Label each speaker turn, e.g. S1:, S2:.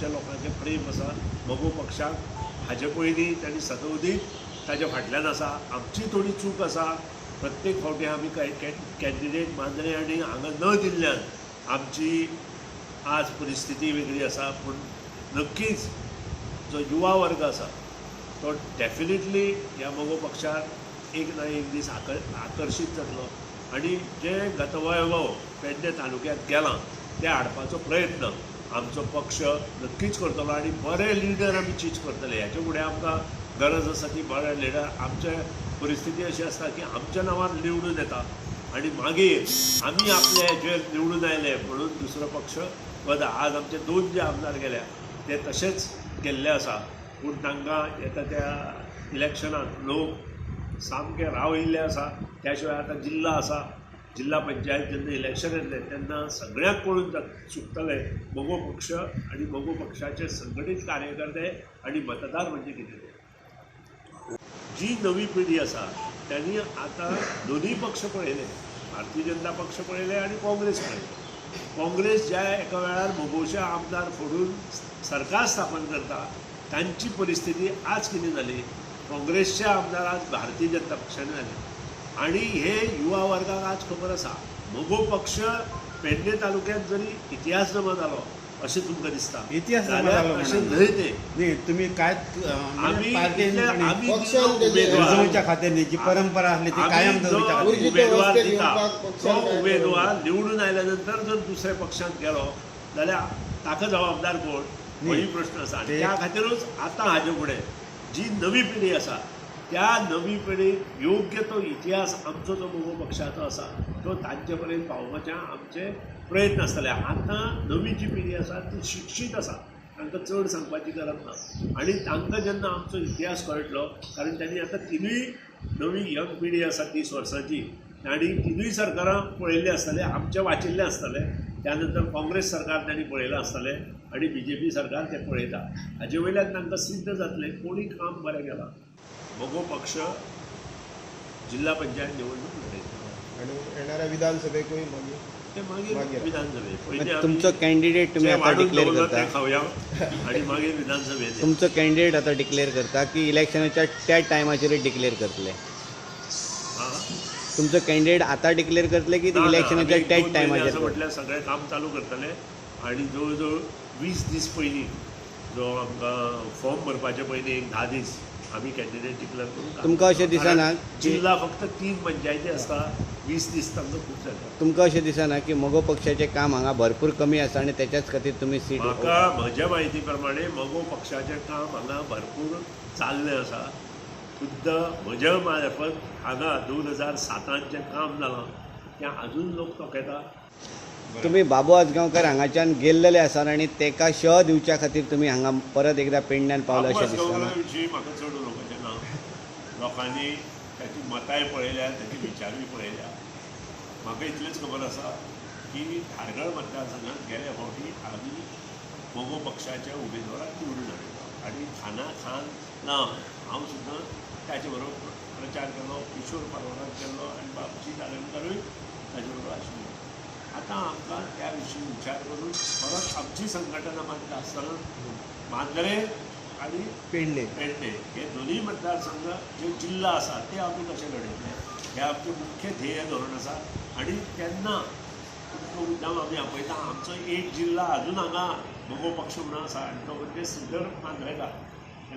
S1: आमच्या लोकांचें प्रेम आसा मोगो पक्षाक हाजे पयलीं तांणी सदवदीत ताच्या फाटल्यान आसा. आमची थोडी चूक आसा, प्रत्येक फावटी आमी कॅन्डिडेट मांद्रे आनी हांगा न दिल्ल्यान आमची आज परिस्थिती वेगळी आसा. पूण नक्कीच जो युवा वर्ग आसा तो डेफिनेटली ह्या मोगो पक्षाक एक ना एक दीस आकर्शीत जातलो आनी जे गतवैभव पेडणे तालुक्यांत गेलां ते हाडपाचो प्रयत्न आमचो पक्ष नक्कीच करतलो आनी बरे लिडर आमी चीज करतले. हेचे फुडें आमकां गरज आसा की बरे लिडर. आमचे परिस्थिती अशी आसता की आमच्या नांवान निवडून येता आनी मागीर आमी आपले हेचेर निवडून आयले म्हणून दुसरो पक्ष वता. आज आमचे 2 जे आमदार गेल्या ते तशेंच गेल्ले आसा, पूण तांकां येता त्या इलेक्शनाक लोक सामके रावयिल्ले आसा. त्या शिवाय आतां जिल्ला आसा, जिल्ला पंचायत जेन्ना इलेक्शन येतले तेन्ना सगळ्यांक कळून चुकतले मोगो पक्ष आनी मोगो पक्षाचे संघटीत कार्यकर्ते आनी मतदार म्हणजे कितें ते. जी नवी पिढी आसा त्यांनी आतां दोनूय पक्ष पळयले, भारतीय जनता पक्ष पळयले आनी काँग्रेस पळयले. काँग्रेस ज्या एका वेळार मोगोचे आमदार फोडून सरकार स्थापन करता तांची परिस्थिती आज कितें जाली. काँग्रेसचे आमदार आज भारतीय जनता पक्षाने जाले आनी हे युवा वर्गाक आज खबर आसा मोगो पक्ष पेडणे तालुक्यांत जरी इतिहास जमा जालो अशें तुमकां दिसता.
S2: इतिहास जमा जालो
S1: अशें न्हय ते.
S2: न्ही तुमी कांयच
S1: उमेदवाराच्या
S2: खातीर न्ही जी परंपरा आसली ती कायम दवरच्या खातीर
S1: उमेदवार दिता तो उमेदवार निवडून आयल्या नंतर जर दुसऱ्या पक्षांत गेलो जाल्यार ताका जबाबदार कोण हो प्रश्न आसा. त्या खातीरूच आतां हाजे फुडें जी नवी पिढी आसा त्या नवी पिढीक योग्य तो इतिहास आमचो जो मोगो पक्षाचो आसा तो तांचे पर्यंत पावोवपाचे आमचे प्रयत्न आसतले. आतां नवी जी पिढी आसा ती शिक्षीत आसा, तांकां चड सांगपाची गरज ना आनी तांकां जेन्ना आमचो इतिहास कळटलो, कारण तांणी आतां तिनूय नवी यंग पिढी आसा 30 वर्सांची, तांणी तिनूय सरकारां पळयल्ले आसतले, आमचे वाचिल्ले आसतले. त्यानंतर काँग्रेस सरकार तांणी पळयलें आसतलें आनी BJP सरकार ते पळयता. हाजे वयल्यान तांकां सिद्ध जातलें कोणी काम बरें केलां. मोगो पक्ष जिल्हा पंचायत निवडणूक लढयता
S3: आनी येणाऱ्या विधानसभेकूय मागीर
S1: ते मागीर विधानसभेत
S2: तुमचो कॅन्डिडेट तुमी आतां डिक्लेअर करता
S1: खावया आनी मागीर विधानसभेत
S2: तुमचो कॅन्डिडेट आतां डिक्लेअर करता की इलेक्शनाच्या त्या टायमाचेर डिक्लेअर करतले. तुमचो कॅन्डिडेट आतां डिक्लेअर करतले की इलेक्शनाच्या त्याच टायमाचेर
S1: म्हटल्यार सगळें काम चालू करतले आनी जवळ जवळ 20 दीस पयलीं जो आमकां फॉर्म भरपाचे पयलीं एक 10 दीस आमी कॅन्डिडेट डिक्लेअर करून
S2: तुमकां अशें दिसना
S1: जिल्ला फक्त 3 पंचायती आसता, 20 दीस तांकां खूब जाता.
S2: तुमकां अशें दिसना की मोगो पक्षाचें काम हांगा भरपूर कमी आसा आनी त्याच्याच खातीर तुमी सीट
S1: म्हाका म्हज्या म्हायती प्रमाणे मोगो पक्षाचें काम हांगा भरपूर चाललें आसा. खुद्द म्हज्या मार्फत हांगा 2007 जें काम जालां तें आजून लोक तोखेता.
S2: तुमी बाबू आजगांवकर हांगाच्यान गेल्लेले आसात आनी तेका शह दिवच्या खातीर तुमी हांगा परत एकदा पेडण्यान पावले अशें दिसता.
S1: विशीं म्हाका चड उलोवपाचें ना. लोकांनी ताची मतांय पळयल्या, ताची विचारूय पळयल्या. म्हाका इतलेंच खबर आसा की धारगळ मतदारसंघांत गेल्या फावटी आमी मोगो पक्षाच्या उमेदवाराक निवडून हाडटा आनी खान हांव सुद्दां ताचे बरोबर प्रचार केलो, किशोर पारवार केलो आनी बाबूजी तालुकारूय ताचे बरोबर आशिल्लो. आतां आमकां त्या विशीं विचार करून परत आमची संघटना बांदता आसतना मांद्रे आनी
S3: पेडणे
S1: हे दोनूय मतदारसंघ जे जिल्ला आसा ते आमी कशे लढयतले हें आमचें मुख्य ध्येय धोरण आसा. आनी तेन्ना तुमकां मुद्दाम आमी आपयता आमचो एक जिल्ला अजून हांगा मोगो पक्ष म्हणून आसा आनी तो म्हणजे श्रीधर मांद्रेकार.